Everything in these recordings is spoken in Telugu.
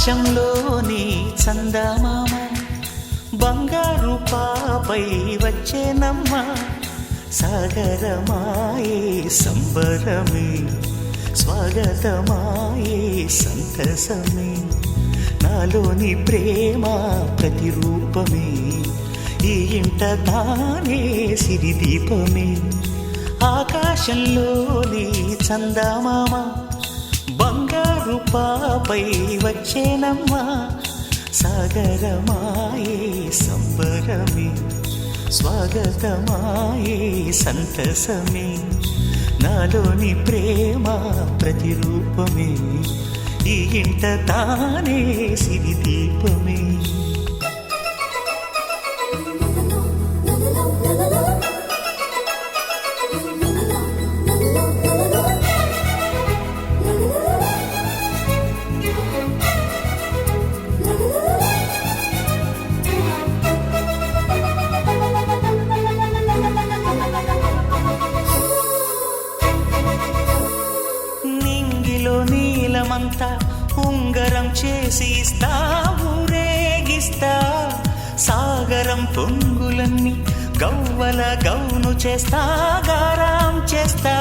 ఆకాశంలోని చందమామ బంగారు పాపై వచ్చేనమ్మ సాగరమాయే సంబరమే స్వాగతమాయే సంతసమే నాలోని ప్రేమ ప్రతిరూపమే ఈ ఇంట తానే సిరిదీపమే ఆకాశంలోని చందమామ బంగారు పాపై వచ్చేనమ్మా సాగరమాయే సంబరమే స్వాగతమాయే సంతసమే నాలోని ప్రేమ ప్రతిరూపమే ఈ ఇంట తానే సిరిదీపమే నీలమంతా ఉంగరం చేసి ఇస్తా ఊరేగిస్తా సాగరం పొంగులన్నీ గవ్వల గౌను చేస్తా గారాం చేస్తా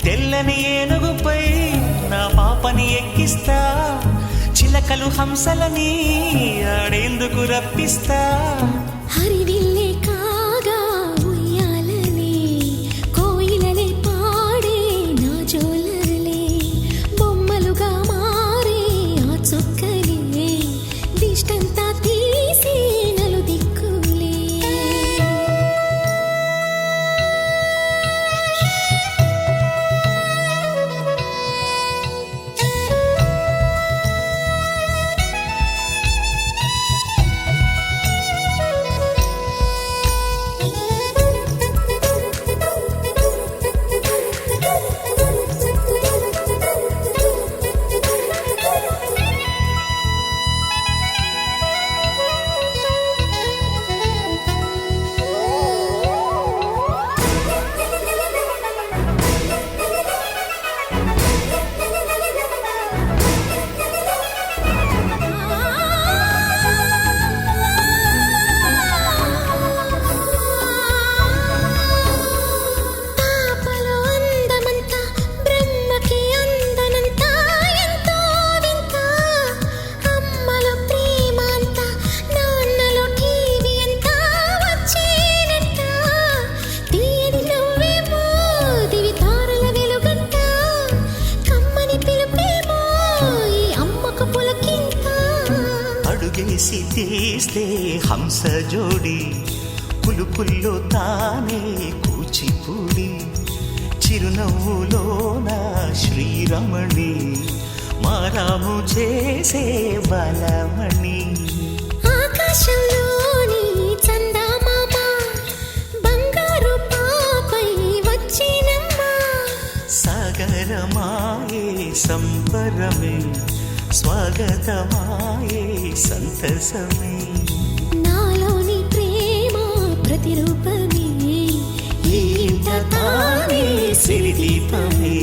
తెల్లని ఏనుగుపై నా పాపని ఎక్కిస్తా చిలకలు హంసలని ఆడేందుకు రప్పిస్తా హరివిల్లే కాగా ఉయ్యాలనే కోయిలలే పాడే నా జోలలే బొమ్మలుగా మారే ఆ చుక్కలే దిష్టంతా తీసి నలు దిక్కులే అడుగేసి తీస్తే హంస జోడి పులుపుల్లో తానే కూచిపూడి చిరునవ్వులోన శ్రీరమణి మారాము చేసే బలమణి ఆకాశంలోని చందమామ బంగారు పాపై వచ్చినమ్మా సాగరమాయే సంబరమే స్వాగతమాయే సంతసమే నాలోని ప్రేమ ప్రతిరూపమే ఈ ఇంట తానే సిరిదీపమే